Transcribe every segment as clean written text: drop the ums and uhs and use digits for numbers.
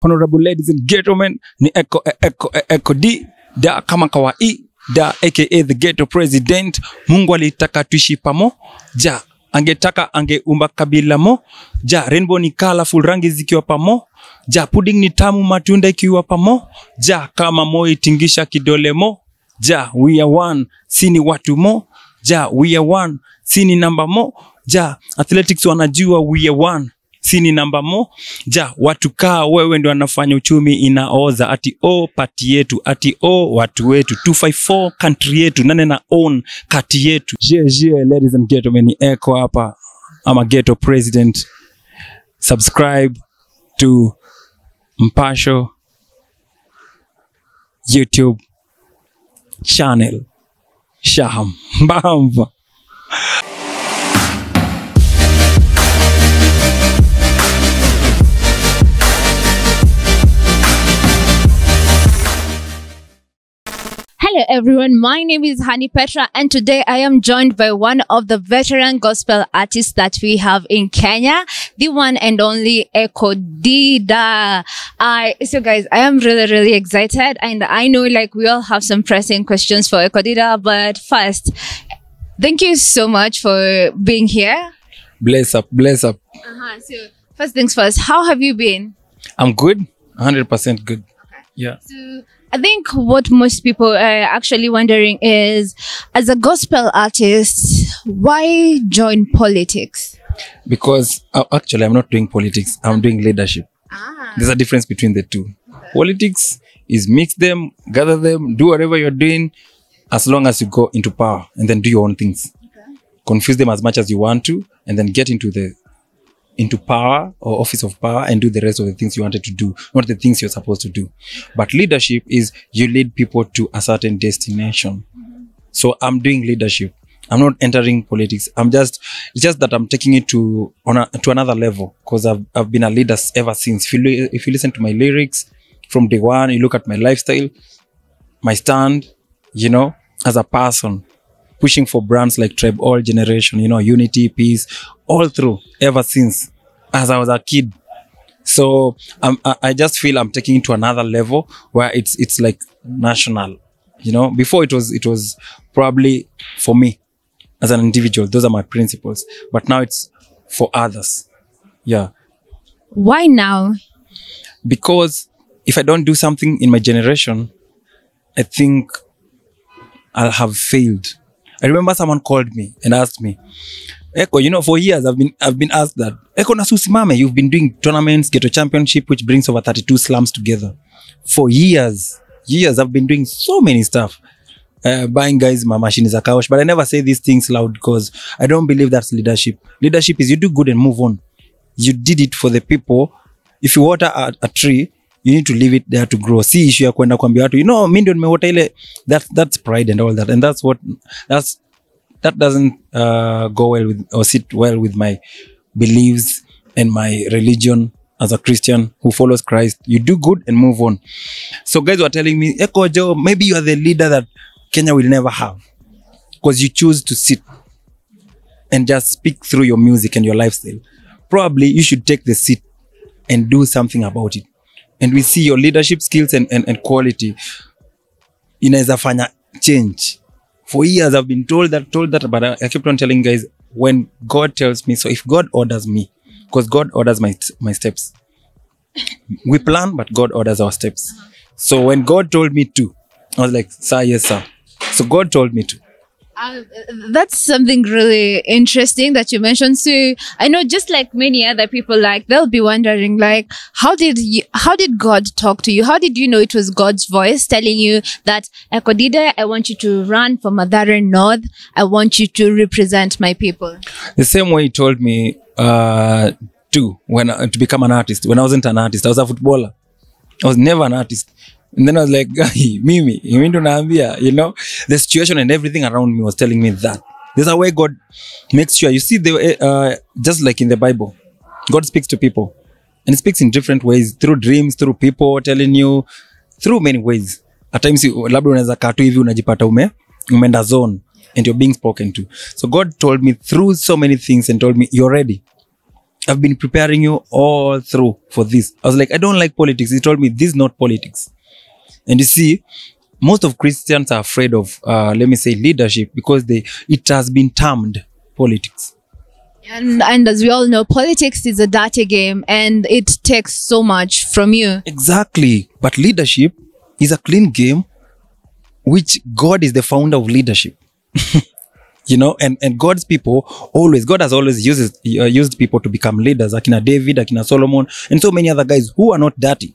Honorable ladies and gentlemen, ni Eko Dydda kama kawaida, aka the ghetto president. Mungu alitaka tuishi pamoja, angetaka angeumba kabila moja. Rainbow ni colorful, rangi zikiwa pamoja. Pudding ni tamu, matunda ikiwa pamoja. Kama moi tingisha kidole moja. We are one, sini watu moja. We are one, sini namba moja. Athletics wanajua we are one, sini namba moja. Watu kaa wewe ndio wanafanya uchumi inaoza. Ati party yetu, ati watu wetu. 254 country yetu, nane na own kati yetu. Ladies and gentlemen, ni Eko hapa. I'm a ghetto president. Subscribe to Mpasho YouTube channel. Shaham Bamba. Hello everyone, my name is Mpasho and today I am joined by one of the veteran gospel artists that we have in Kenya, the one and only Eko Dydda. So guys, I am really excited, and I know like we all have some pressing questions for Eko Dydda, but first, thank you so much for being here. Bless up. So first things first, how have you been? I'm good, 100% good. Okay. Yeah. So I think what most people are actually wondering is, as a gospel artist, why join politics? Because actually I'm not doing politics, I'm doing leadership. There's a difference between the two. Okay. Politics is mix them, gather them, do whatever you're doing, as long as you go into power and then do your own things. Okay. Confuse them as much as you want to, and then get into power or office of power and do the rest of the things you wanted to do, not the things you're supposed to do. But leadership is you lead people to a certain destination. So I'm doing leadership. I'm not entering politics. It's just that I'm taking it to another level, because I've been a leader ever since. If you listen to my lyrics from day one, you look at my lifestyle, my stand, you know, as a person, pushing for brands like Tribe All Generation, you know, unity, peace, all through, ever since, as I was a kid. So I just feel I'm taking it to another level where it's like national, you know. Before it was probably for me as an individual. Those are my principles. But now it's for others. Yeah. Why now? Because if I don't do something in my generation, I think I'll have failed. I remember someone called me and asked me, Eko, you know, for years I've been asked that, Eko nasusimame, you've been doing tournaments, Ghetto Championship, which brings over 32 slums together. For years I've been doing so many stuff. Buying guys my machine is a couch, but I never say these things loud because I don't believe that's leadership. Leadership is you do good and move on. You did it for the people. If you water a tree, you need to leave it there to grow. See issue ya kwenda kuambia watu, you know, mimi ndio nimewater ile, that's pride and all that. And that doesn't go well with, or sit well with my beliefs and my religion as a Christian who follows Christ. You do good and move on. So guys were telling me, Eko Joe, maybe you are the leader that Kenya will never have, because you choose to sit and just speak through your music and your lifestyle. Probably you should take the seat and do something about it. And we see your leadership skills and quality inaweza fanya change. For years I've been told that, but I kept on telling guys, when God tells me, so if God orders me, because God orders my steps. We plan, but God orders our steps. So when God told me to, I was like, sir, yes, sir. So God told me to. That's something really interesting that you mentioned. So I know, just like many other people, like they'll be wondering, like, how did God talk to you? How did you know it was God's voice telling you that, Eko Dydda, I want you to run for Mathare North. I want you to represent my people. The same way he told me to become an artist. When I wasn't an artist, I was a footballer. I was never an artist. And then I was like, Mimi, you know, the situation and everything around me was telling me that. There's a way God makes sure. You see, just like in the Bible, God speaks to people. And he speaks in different ways, through dreams, through people telling you, through many ways. At times, labda unaweza kaa tu hivi unajipata umeenda zone and you're being spoken to. So God told me through so many things and told me, you're ready. I've been preparing you all through for this. I was like, I don't like politics. He told me, this is not politics. And you see, most of Christians are afraid of, let me say, leadership because it has been termed politics. And as we all know, politics is a dirty game and it takes so much from you. Exactly. But leadership is a clean game, which God is the founder of leadership. You know, and God's people God has always used people to become leaders. Akina David, Akina Solomon, and so many other guys who are not dirty.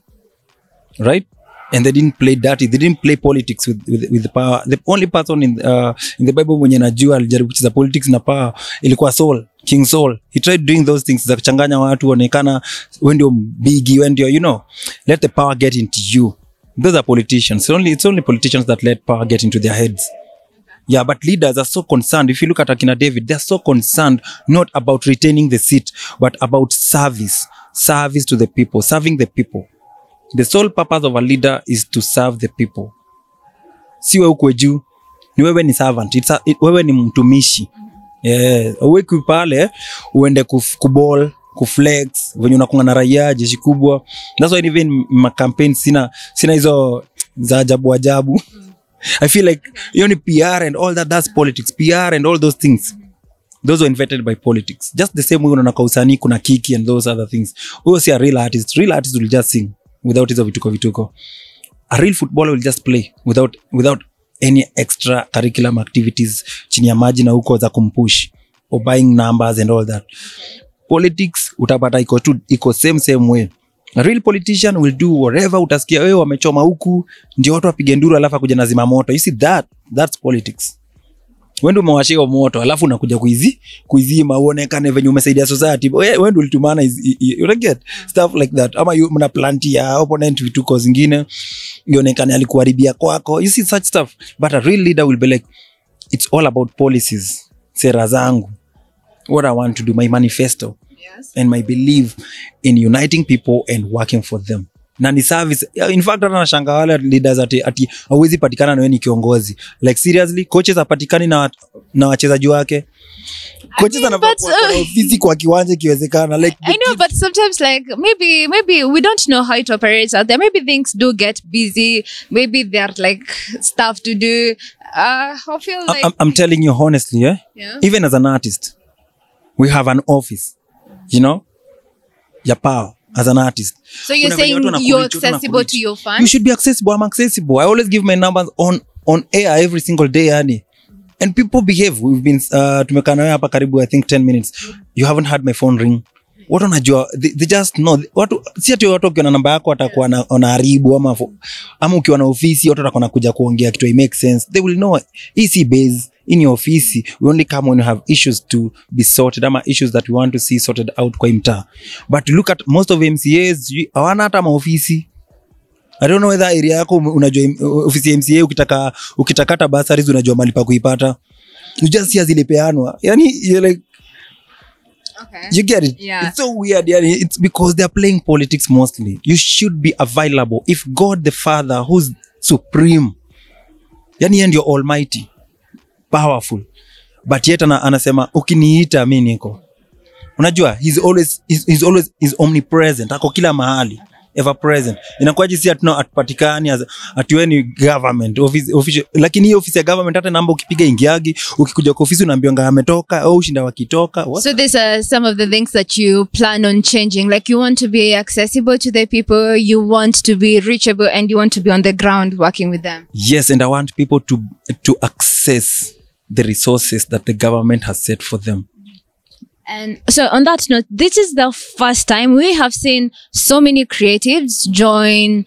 Right? And they didn't play dirty. They didn't play politics with the power. The only person in the Bible mwenye najua alijaribu kucheza politics na power ilikuwa Saul, King Saul. He tried doing those things za kuchanganya watu, onekana when you're big, when you're, you know, let the power get into you. Those are politicians. It's only politicians that let power get into their heads. Yeah, but leaders are so concerned. If you look at Akina David, they're so concerned not about retaining the seat, but about service to the people, serving the people. The sole purpose of a leader is to serve the people. Siwe ukwe juu, ni wewe ni servant. Wewe ni mtumishi. Uweki pale, uende kuball, kuflex, venye unakunga na raia, jeshi kubwa. That's why even my campaign sina hizo za ajabu. I feel like you know, PR and all that's politics. PR and all those things. Those were invented by politics. Just the same way unaona kwa usanii kuna kiki and those other things. Wewe si a real artist. Real artist will just sing without hizo vituko. A real footballer will just play without any extra curriculum activities chini ya maji na huko za kumpush or buying numbers and all that. Politics utapata iko same way. A real politician will do whatever. Utasikia wewe wamechoma huku ndio watu wapige nduru alafu kuja na zima moto. You see that's politics. Wewe ndio umewashia moto alafu unakuja kuizima uonekane venye umesaidia society. Wewe ndio ulitumana, you get stuff like that. Ama mna plantia opponent vituko zingine ionekane alikuharibia kwako. You see such stuff. But a real leader will be like, it's all about policies. Sera zangu. What I want to do, my manifesto. Yes. And my belief in uniting people and working for them. Na ni service. In fact, hata nashanga wale leaders ati hawezi patikana na wewe ni kiongozi. Like seriously, coaches hapatikani na wachezaji wake. Coaches anapata ofisi kwa kiwanja kiwezekana. Like I know, but sometimes like maybe we don't know how it operates out there. Maybe things do get busy. Maybe there's like stuff to do. I feel like I'm telling you honestly, yeah? Even as an artist, we have an office. You know, your power as an artist. So you're saying you're accessible to your fans? You should be accessible. I'm accessible. I always give my numbers on air every single day, Annie. And people behave. We've been tumekana hapa karibu I think 10 minutes. You haven't had my phone ring. Watu wanajua, they just know. Watu si ati watu ukiwa na namba yako watakuwa wanaharibu ama ukiwa na ofisi watu watakuwa kuja kuongea kitu it makes sense. They will know easy base in your office. We only come when you have issues to be sorted ama issues that we want to see sorted out kwa mtaa. But look at most of MCAs, hawana hata maofisi. I don't know whether area yako unajua ofisi ya MCA ukitakata basaris unajua mali pa kuipata. You just see zile peanwa. Yani you're like okay. You get it? Yeah. It's so weird. Yeah. It's because they're playing politics mostly. You should be available. If God the Father, who's supreme, yani and you're almighty, powerful, but yet anasema ukiniita mimi niko. Unajua he's omnipresent. Ako kila mahali, ever present. Inakuwaje si atupatikani atiwe ni government official, lakini hiyo office ya government hata namba ukipiga ingiagi, ukikuja kwa ofisi unaambiwa ametoka au ushinda wakitoka. So these are some of the things that you plan on changing. Like you want to be accessible to the people, you want to be reachable, and you want to be on the ground working with them. Yes, and I want people to access the resources that the government has set for them. And so on that note, this is the first time we have seen so many creatives join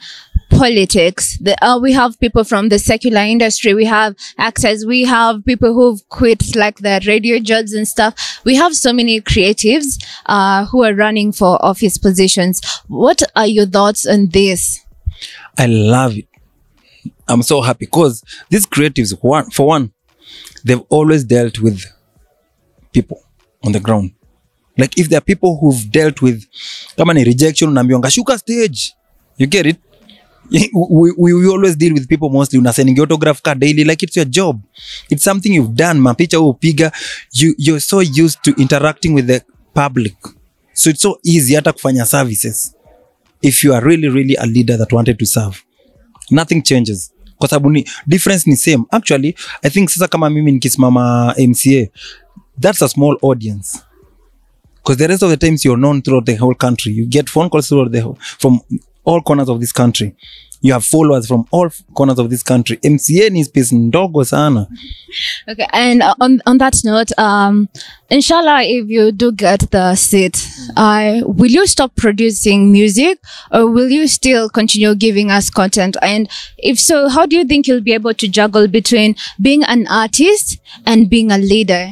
politics. We have people from the secular industry. We have actors. We have people who've quit like the radio judges and stuff. We have so many creatives who are running for office positions. What are your thoughts on this? I love it. I'm so happy because these creatives, for one, they've always dealt with people on the ground. Like if there are people who've dealt with kama ni rejection unaambiwa shuka stage, you get it. We always deal with people mostly unasending autograph card daily like it's your job, it's something you've done. Mapicha upiga, you're so used to interacting with the public. So it's so easy hata kufanya services if you are really, really a leader that wanted to serve. Nothing changes. Kwa sababu ni difference ni same. Actually, I think sasa kama mimi nikisimama MCA, that's a small audience. Because the rest of the times you're known throughout the whole country. You get phone calls from all corners of this country. You have followers from all corners of this country. MCA ni space ndogo sana. Okay, and on that note, inshallah, if you do get the seat, will you stop producing music, or will you still continue giving us content? And if so, how do you think you'll be able to juggle between being an artist and being a leader?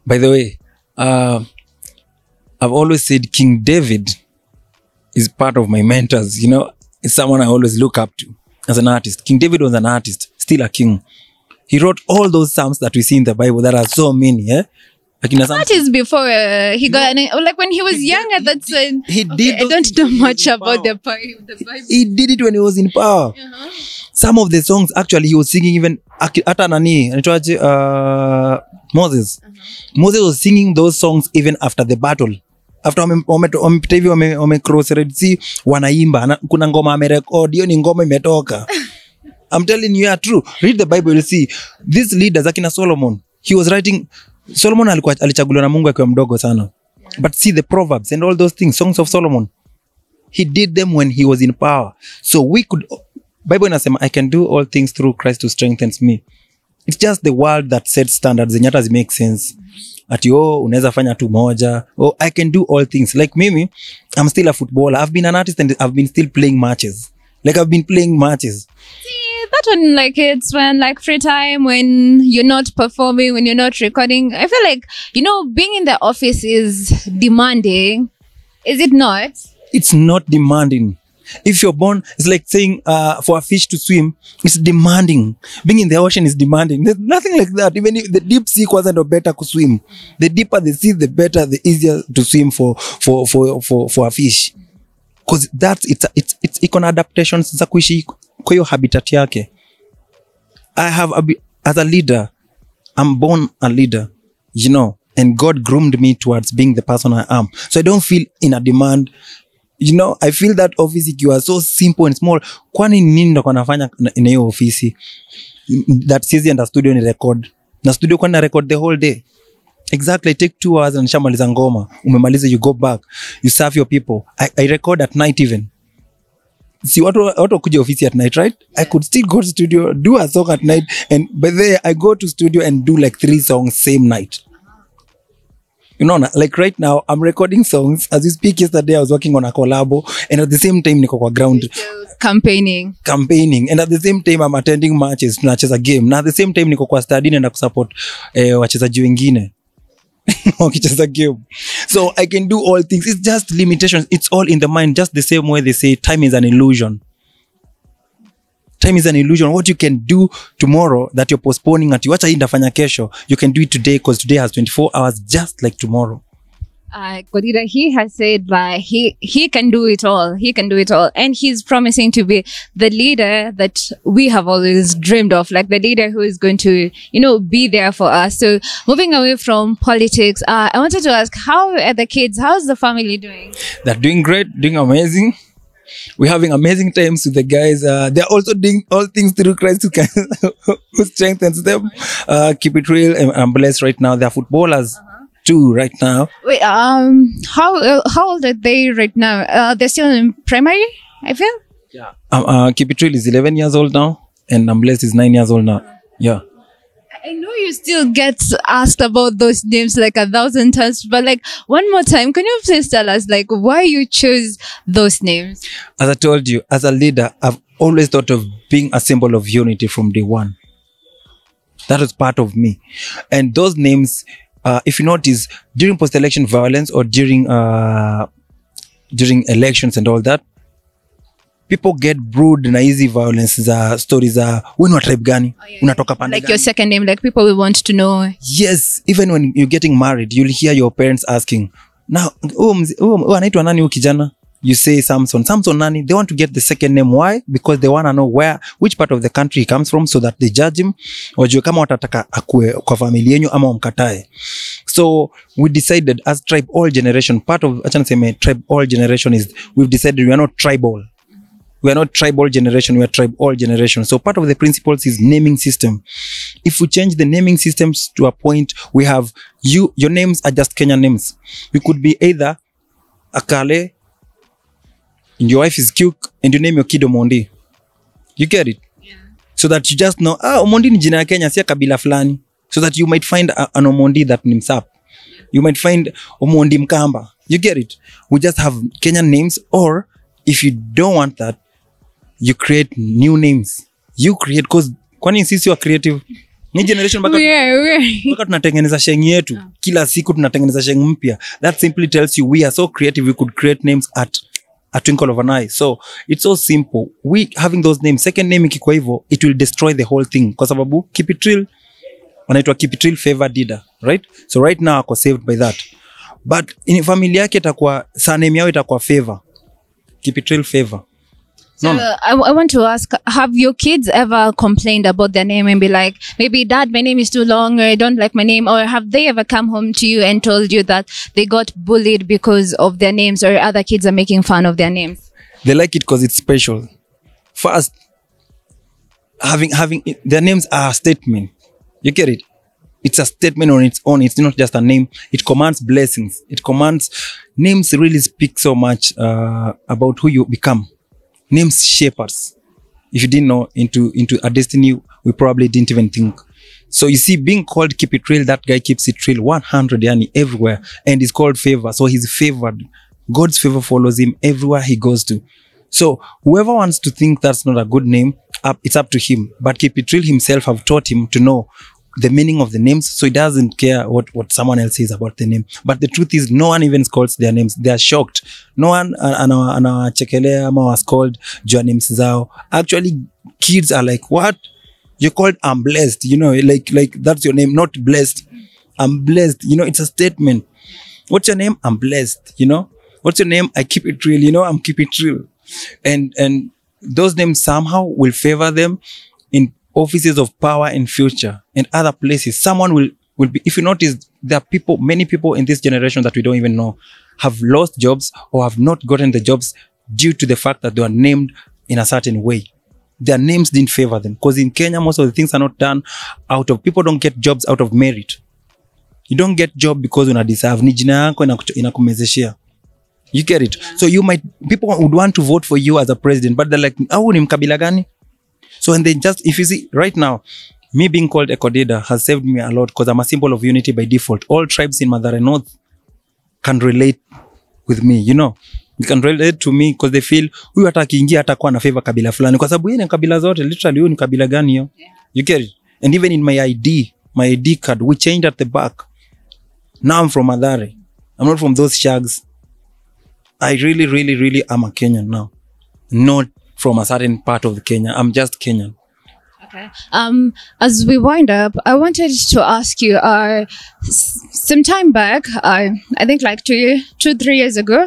By the way, I've always said King David is part of my mentors. You know, it's someone I always look up to as an artist. King David was an artist, still a king. He wrote all those psalms that we see in the Bible. There are so many, That is before he got, like when he was younger, that's when he did. I don't know much about the Bible. He did it when he was in power. Some of the songs, actually, he was singing even, Moses. Moses was singing those songs even after the battle. After wamepita hivi wame-cross Red Sea, wanaimba. Kuna ngoma amerecord, hiyo ni ngoma imetoka. I'm telling you, true. Read the Bible, you'll see. These leaders, akina Solomon, he was writing. Solomon alichaguliwa na Mungu akiwa mdogo sana. But see the Proverbs and all those things, Songs of Solomon, he did them when he was in power. So we could, Bible inasema, I can do all things through Christ who strengthens me. It's just the world that sets standards and yet make sense. Ati unaweza fanya tu moja. I can do all things. Like mimi, I'm still a footballer. I've been an artist and I've been still playing matches. Like I've been playing matches. See, that one, like it's when like free time, when you're not performing, when you're not recording. I feel like, being in the office is demanding. Is it not? It's not demanding. If you're born, it's like saying for a fish to swim, it's demanding. Being in the ocean is demanding. There's nothing like that. Even if the deep sea wasn't better to swim. The deeper the sea, the better, the easier to swim for a fish. Because it's iko adaptations za kuishi kwa hiyo habitat yake. As a leader, I'm born a leader, and God groomed me towards being the person I am. So I don't feel in a demand. I feel that office ikiwa so simple and small. Kwani nini ndo nafanya in hiyo office? That sisi and studio ni record. Na studio kwa na record the whole day. Exactly, I take 2 hours and nishamaliza ngoma. Umemaliza, you go back. You serve your people. I record at night even. See, watu kuja office at night, right? I could still go to studio, do a song at night, and by there I go to studio and do like 3 songs same night. Like right now, I'm recording songs. As we speak, yesterday I was working on a collabo, and at the same time, niko kwa ground. Campaigning. And at the same time, I'm attending matches, tunacheza game. Na at the same time, niko kwa study na kusupport wachezaji wengine. Wakicheza game. So I can do all things. It's just limitations. It's all in the mind. Just the same way they say time is an illusion. Time is an illusion. What you can do tomorrow that you're postponing at wacha hii ndafanya kesho, you can do it today because today has 24 hours just like tomorrow. Eko Dydda, he has said that he can do it all. He can do it all. And he's promising to be the leader that we have always dreamed of, like the leader who is going to, be there for us. So moving away from politics, I wanted to ask, how are the kids? How's the family doing? They're doing great, doing amazing. We're having amazing times with the guys. They're also doing all things through Christ who strengthens them. Keep it real. I'm blessed right now. They're footballers too right now. Wait, how old are they right now? They're still in primary, I feel? Yeah. Keep it real is 11 years old now, and I'm blessed is 9 years old now. Yeah. I know you still get asked about those names like 1,000 times, but like one more time, can you please tell us like why you chose those names? As I told you, as a leader, I've always thought of being a symbol of unity from day one. That was part of me. And those names, if you notice, during post-election violence or during elections and all that, people get brewed na easy violence stories when you are tribe gani, unatoka pande like your second name, like people will want to know. Yes, even when you're getting married, you'll hear your parents asking, now anaitwa nani huyu kijana? You say Samson nani? They want to get the second name. Why? Because they want to know which part of the country he comes from, so that they judge him, wajue kama watataka akue kwa familia yenu ama wamkatae. So we decided as tribe all generation, part of tribe all generation is we've decided we are not tribal. We are not tribal generation, we are tribe all generation. So part of the principles is naming system. If we change the naming systems to a point, we have your names are just Kenyan names. You could be either Akale, and your wife is Kyuk, and you name your kid Omondi. You get it? Yeah. So that you just know, Omondi ni jina ya Kenya, siya kabila fulani. So that you might find an Omondi that names up. You might find Omondi Mkamba. You get it? We just have Kenyan names, or if you don't want that, you create new names. You create, because kwani sisi wa creative ni generation baka tunatengeneza sheng yetu kila siku tunatengeneza sheng mpya. That simply tells you we are so creative, we could create names at a twinkle of an eye. So it's so simple. We having those names, second name ikikuwa hivyo, it will destroy the whole thing kwa sababu keep it real anaitwa keep it real Favor Dydda, right? So right now ako saved by that, but in family yake itakuwa surname yao itakuwa Favor, keep it real Favor. So I want to ask, have your kids ever complained about their name and be like, maybe dad, my name is too long, or I don't like my name, or have they ever come home to you and told you that they got bullied because of their names, or other kids are making fun of their names? They like it because it's special. First, having their names are a statement. You get it? It's a statement on its own. It's not just a name. It commands blessings. It commands, names really speak so much about who you become. Names shape us. If you didn't know, into a destiny we probably didn't even think. So you see, being called keep it real, that guy keeps it real 100 yani everywhere, and he's called Favor. So he's favored. God's favor follows him everywhere he goes to. So whoever wants to think that's not a good name, it's up to him. But keep it real himself have taught him to know the meaning of the names, so he doesn't care what someone else says about the name. But the truth is, no one even calls their names. They are shocked. No one anawachekelea ama was called jua names zao. Actually, kids are like, what? You're called I'm blessed. You know, like that's your name, not blessed. I'm blessed. You know, it's a statement. What's your name? I'm blessed. You know, what's your name? I keep it real. You know, I'm keep it real. And those names somehow will favor them in offices of power in future and other places. Someone will be, if you notice, there are people, many people in this generation that we don't even know have lost jobs or have not gotten the jobs due to the fact that they were named in a certain way. Their names didn't favor them, because in Kenya, most of the things are not done out of, people don't get jobs out of merit. You don't get job because una deserve. Ni jina yako inakumezeshia. You get it? So you might, people would want to vote for you as a president, but they're like, au ni mkabila gani? So, and then just, if you see, right now, me being called Eko Dydda has saved me a lot, because I'm a symbol of unity by default. All tribes in Mathare North can relate with me, you know. You can relate to me because they feel, huyu hata akiingia hatakuwa na favor kabila fulani. Kwa sababu yeye ni kabila zote, literally huyu ni kabila gani hiyo? You get it? And even in my ID card, we changed at the back. Now I'm from Mathare. I'm not from those shags. I really am a Kenyan now. Not from a certain part of Kenya. I'm just Kenyan. Okay. As we wind up, I wanted to ask you, some time back, I think like 2-3 years ago,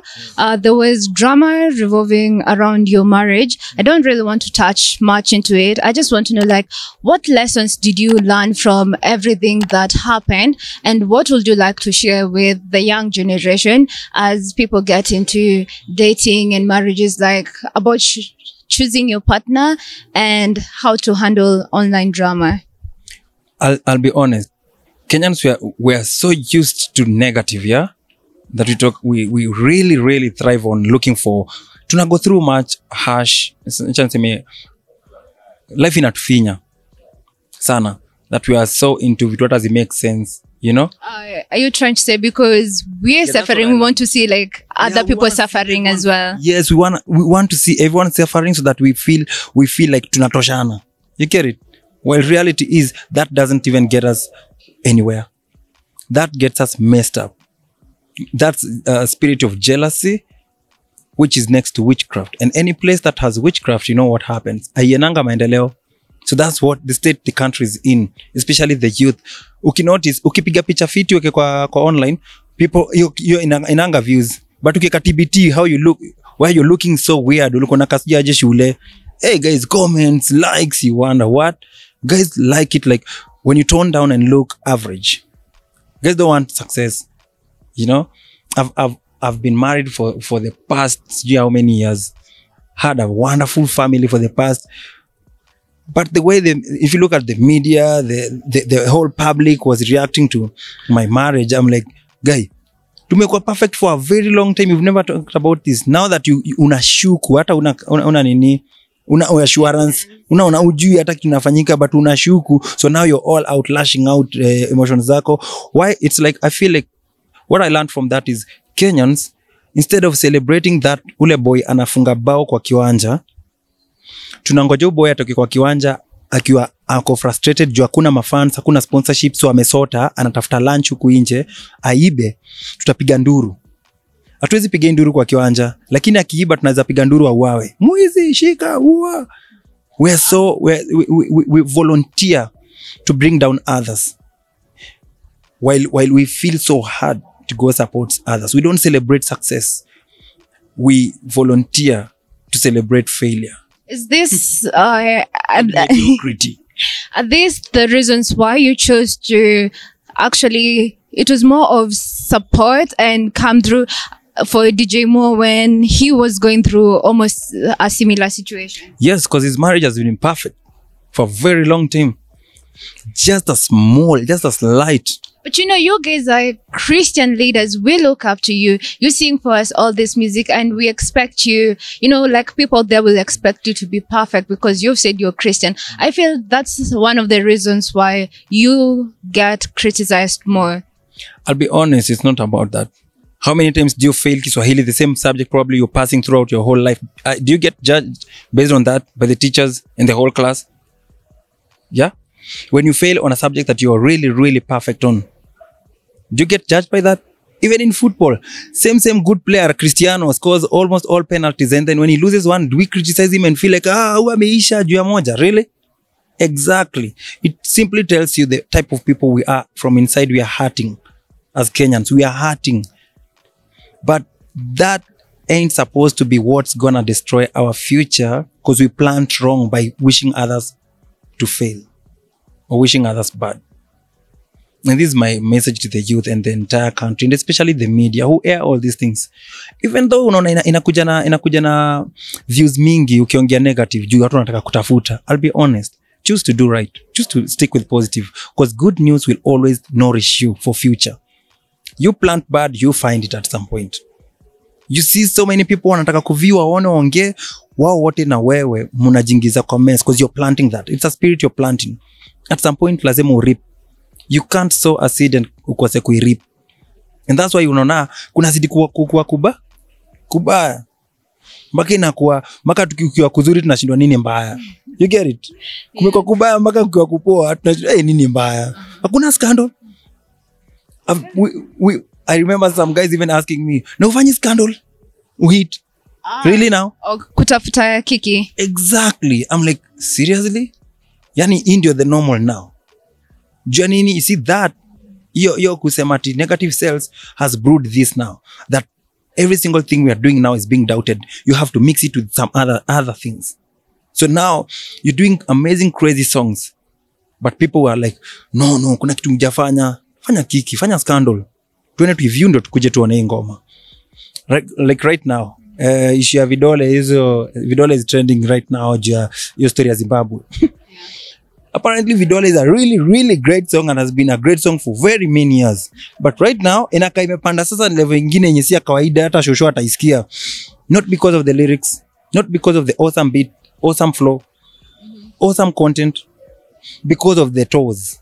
there was drama revolving around your marriage. I don't really want to touch much into it. I just want to know, like, what lessons did you learn from everything that happened, and what would you like to share with the young generation as people get into dating and marriages, like about choosing your partner and how to handle online drama? I'll be honest. Kenyans, we are so used to negative, yeah, that we really thrive on looking for, tuna go through much harsh, life inatufinya sana, that we are so into it. What does it make sense, you know? Are you trying to say because we're suffering, we want to see like other people suffering as well? Yes, we want to see everyone suffering so that we feel like tunatoshana. You get it? Well, reality is that doesn't even get us anywhere. That gets us messed up. That's a spirit of jealousy, which is next to witchcraft. And any place that has witchcraft, you know what happens? Aienanga maendeleo. So that's what the state the country is in, especially the youth. Ukinotice, ukipiga picha fiti uke kwa online, people, you inanga views. But ukika TBT, how you look, why you're looking so weird, uliko nakasiya aje shule. Hey guys, comments, likes, you wonder what? Guys like it, like when you tone down and look average. Guys don't want success. You know, I've been married for the past how many years. Had a wonderful family for the past. But the way if you look at the media, the whole public was reacting to my marriage. I'm like, guy, tumekuwa perfect for a very long time. You've never talked about this. Now that you unashuku, hata una nini, una assurance, una ujui hata kinafanyika, but unashuku. So now you're all out lashing out emotions zako. Why? It's like, I feel like what I learned from that is Kenyans, instead of celebrating that ule boy anafunga bao kwa kiwanja, tunangoja boy atoke kwa kiwanja akiwa ako frustrated juu hakuna mafans, hakuna sponsorship, so amesota, anatafuta lunch huku nje, aibe, tutapiga nduru. Hatuwezi piga nduru kwa kiwanja, lakini akiiba tunaweza piga nduru auawe. Mwizi, shika, ua. We volunteer to bring down others. While we feel so hard to go support others. We don't celebrate success. We volunteer to celebrate failure. Is this mediocrity? Are these the reasons why you chose to actually, it was more of support and come through for DJ Mo when he was going through almost a similar situation? Yes, because his marriage has been imperfect for a very long time. Just a slight. But you know, you guys are Christian leaders. We look up to you. You sing for us all this music and we expect you, you know, like people there will expect you to be perfect because you've said you're Christian. I feel that's one of the reasons why you get criticized more. I'll be honest, it's not about that. How many times do you fail Kiswahili, the same subject probably you're passing throughout your whole life? Do you get judged based on that by the teachers in the whole class? Yeah? When you fail on a subject that you're really, really perfect on, do you get judged by that? Even in football, same good player, Cristiano, scores almost all penalties. And then when he loses one, do we criticize him and feel like, ameisha juu ya moja? Really? Exactly. It simply tells you the type of people we are. From inside, we are hurting. As Kenyans, we are hurting. But that ain't supposed to be what's gonna destroy our future because we planned wrong by wishing others to fail or wishing others bad. And this is my message to the youth and the entire country, and especially the media who air all these things. Even though unaona inakuja na views mingi ukiongea negative juu watu wanataka kutafuta, I'll be honest, choose to do right, choose to stick with positive, because good news will always nourish you for future. You plant bad, you find it at some point. You see so many people wanataka kuview waone waongee wao wote na wewe mnajingiza kwa mess because you're planting that. It's a spirit you're planting. At some point lazima urip. You can't sow a seed and ukose kuirip. And that's why unaona kuna zidi kuwa kubaya. Mpaka inakuwa tukiwa kuzuri tunashindwa nini mbaya. You get it? Kumekuwa kubaya mpaka ukiwa kupoa tunashindwa nini mbaya. Hakuna scandal. I remember some guys even asking me, "No funny scandal? Wait, really now?" Kutafuta kiki. Exactly. I'm like, seriously? Yani India the normal now. Janini, you see that? Yo kusemati negative cells has brewed this now. That every single thing we are doing now is being doubted. You have to mix it with some other things. So now you're doing amazing, crazy songs, but people were like, no, kuna kitu mjafanya. Fanya kiki, fanya scandal. Tuone tu review ndo tukuje tuone ngoma. Like right now, issue ya vidole is trending right now juu ya story ya Zimbabwe. Apparently Vidole is a really, really great song and has been a great song for very many years. But right now, inaka imepanda sasa level ingine yenye si ya kawaida hata shosho ataisikia. Not because of the lyrics, not because of the awesome beat, awesome flow, awesome content, because of the toes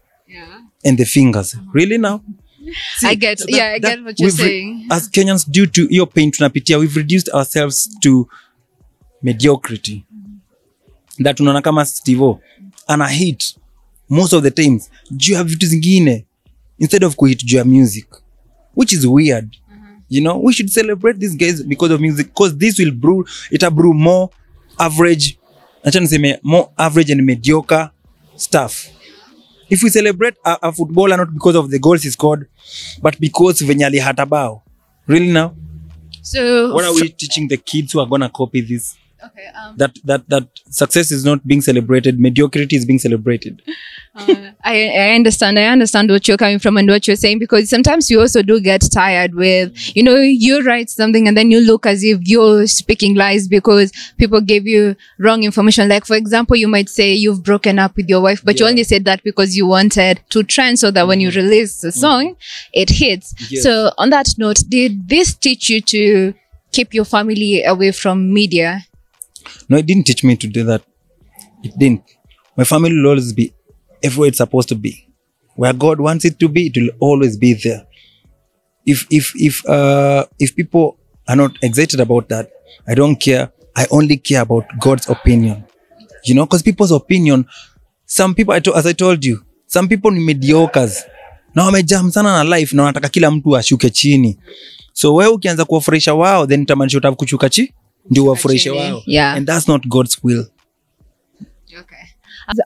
and the fingers. Really now? See, I get what you're saying. As Kenyans, due to your pain tunapitia, we've reduced ourselves to mediocrity. That unaona kama Steve-O ana hit most of the times juu ya vitu zingine instead of kuhit juu ya music, which is weird. You know, we should celebrate these guys because of music, because this will brew more average, more average and mediocre stuff. If we celebrate a footballer not because of the goals he scored, but because venye alihatabao. Really now? So what are we teaching the kids who are gonna copy this? Okay. That success is not being celebrated. Mediocrity is being celebrated. I understand what you're coming from and what you're saying, because sometimes you also do get tired with, you write something and then you look as if you're speaking lies because people gave you wrong information. Like, for example, you might say you've broken up with your wife, but you only said that because you wanted to trend so that when you release the song, it hits. Yes. So on that note, did this teach you to keep your family away from media? No, it didn't teach me to do that. It didn't. My family will always be everywhere it's supposed to be. Where God wants it to be, it will always be there. If people are not excited about that, I don't care. I only care about God's opinion. Because people's opinion, some people, as I told you, some people ni mediocres. Na wamejam sana na life na wanataka kila mtu ashuke chini. So wewe ukianza kuwafurahisha wao, then utamanisha utaka kuchuka ndio wafurahishe wao. Yeah. And that's not God's will. Okay.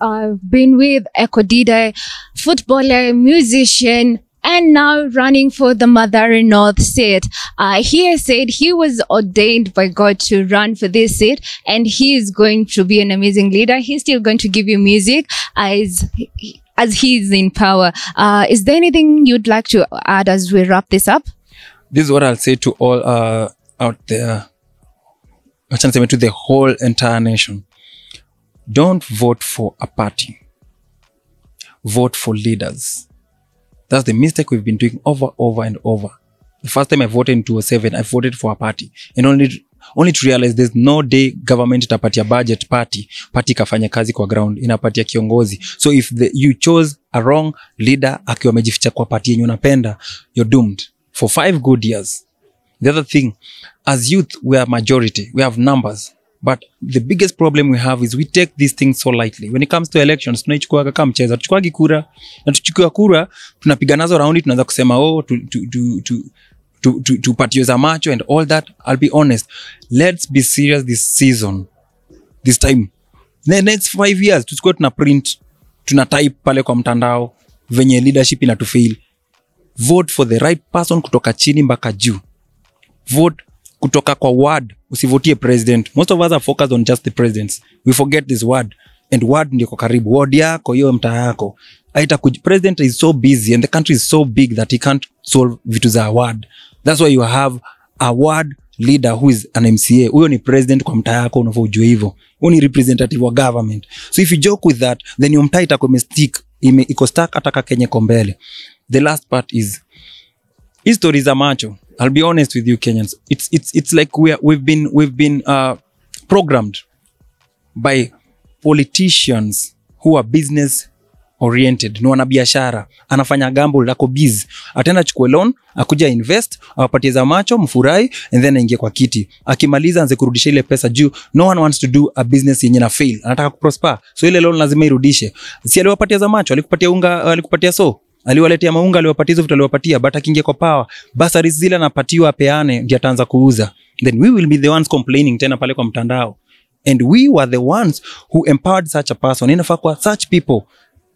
I've been with Eko Dydda, footballer, musician, and now running for the Mathare North seat. He has said he was ordained by God to run for this seat, and he is going to be an amazing leader. He's still going to give you music as he's in power. Is there anything you'd like to add as we wrap this up? This is what I'll say to all out there. To the whole entire nation. Don't vote for a party. Vote for leaders. That's the mistake we've been doing over and over. The first time I voted in 2007, I voted for a party. And only to realize there's no day government itapatia budget party kafanya kazi kwa ground, inapatia kiongozi. So if you chose a wrong leader akiwa amejificha kwa party yenye unapenda, you're doomed for 5 good years. The other thing, as youth, we are majority. We have numbers. But the biggest problem we have is we take these things so lightly. When it comes to elections, tunaichukua kama mchezo. Tuchukua kura, na tuchukua kura, tunapiga nazo raundi, tunaanza kusema, tupatio za macho and all that. I'll be honest. Let's be serious this season. This time. The next 5 years, tuchukua tunaprint, tunatype pale kwa mtandao, venye leadership inatufail. Vote for the right person kutoka chini mpaka juu. Vote kutoka kwa ward, usivotie president. Most of us are focused on just the presidents. We forget this word. And ward ndio kwa karibu. Ward yako, hiyo mtaa yako. President is so busy and the country is so big that he can't solve vitu za ward. That's why you have a ward leader who is an MCA. Huyo ni president kwa mtaa yako, unafaa ujue hivyo. Huyo ni representative wa government. So if you joke with that, then your mtaa itakuwa imestick, iko stuck ataka Kenya kombele. The last part is history za macho. I'll be honest with you, Kenyans. It's like we've been programmed by politicians who are business oriented. No wanabiashara. Anafanya gamble lako biz. Atenda chukue loan, akuja invest, awapatie za macho, mfurai, and then aingie kwa kiti. Akimaliza anze kurudisha ile pesa juu. No one wants to do a business yenye na fail. Anataka kuprosper. So ile loan lazima irudishe. Si aliwapatia za macho, alikupatia unga, alikupatia aliwaletea maunga, aliwapatia hizo vitu, aliwapatia, but akiingia kwa power, basaris zile anapatiwa apeane, ndio ataanza kuuza. Then we will be the ones complaining tena pale kwa mtandao. And we were the ones who empowered such a person. Inafaa kwa such people,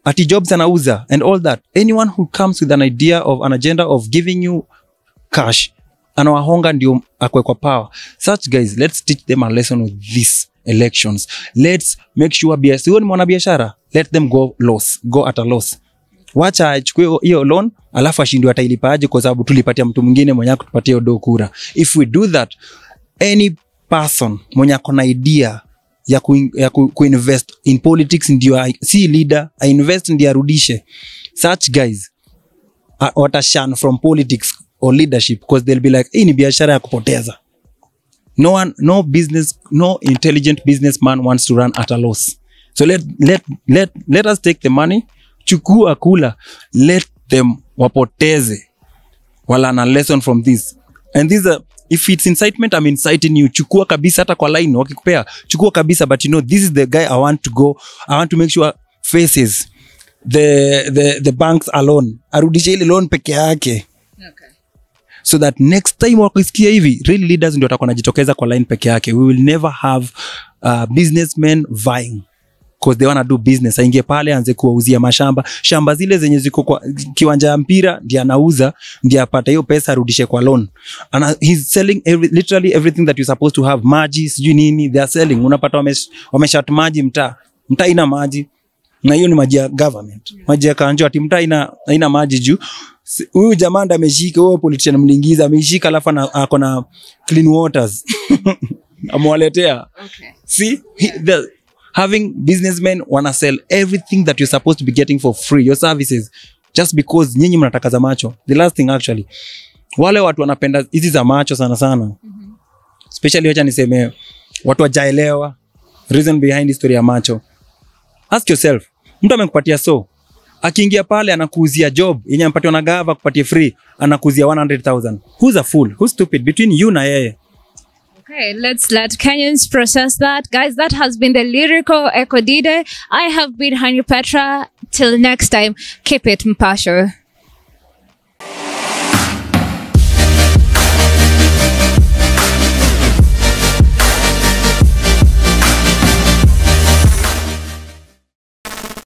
ati jobs anauza and all that. Anyone who comes with an idea of an agenda of giving you cash, anawahonga ndio akwe kwa power. Such guys, let's teach them a lesson with these elections. Let's make sure huyo ni mwanabiashara, let them go at a loss. Wacha achukue hiyo loan alafu ashindwe atailipaje kwa sababu tulipatia mtu mwingine mwenye kutupatia odo kura. If we do that, any person mwenye akona idea ya kuinvest in politics ndio si leader, invest ndio arudishe. Such guys watashan from politics or leadership because they'll be like, hii ni biashara ya kupoteza. No intelligent businessman wants to run at a loss. So let us take the money, chukua kula, let them wapoteze. Wala na lesson from this. And these are, if it's incitement, I'm inciting you. Chukua kabisa hata kwa line wakikupea. Chukua kabisa, but this is the guy I want to make sure faces the banks alone. Arudishe ile loan peke yake. Okay. So that next time wakisikia hivi, real leaders ndio watakuwa wanajitokeza kwa line peke yake. We will never have businessmen vying. because they wanna do business. Aingie pale anze kuwauzia mashamba. Shamba zile zenye ziko kwa kiwanja ya mpira ndiye anauza, ndiye apata hiyo pesa arudishe kwa loan. And he's selling literally everything that you're supposed to have. Maji, sijui nini, they are selling. Unapata wameshat maji mtaa. Mtaa ina maji. Na hiyo ni maji ya government. Maji ya kanjo ati mtaa ina maji juu. Huyu jamaa ndo ameshika, huyo politician mlingiza ameshika alafu ako na clean waters. Amwaletea. Okay. See, having businessmen wanna sell everything that you're supposed to be getting for free, your services, just because nyinyi mnataka za macho. The last thing actually, wale watu wanapenda hizi za macho sana sana. Especially wacha niseme watu wajaelewa reason behind the story ya macho. Ask yourself, mtu amekupatia akiingia pale anakuuzia job yenye ampatiwa na gava kupatia free, anakuuzia 100,000. Who's a fool? Who's stupid between you na yeye? Okay, let's let Kenyans process that. Guys, that has been the lyrical Eko Dydda. I have been Hani Petra. Till next time, keep it Mpasho.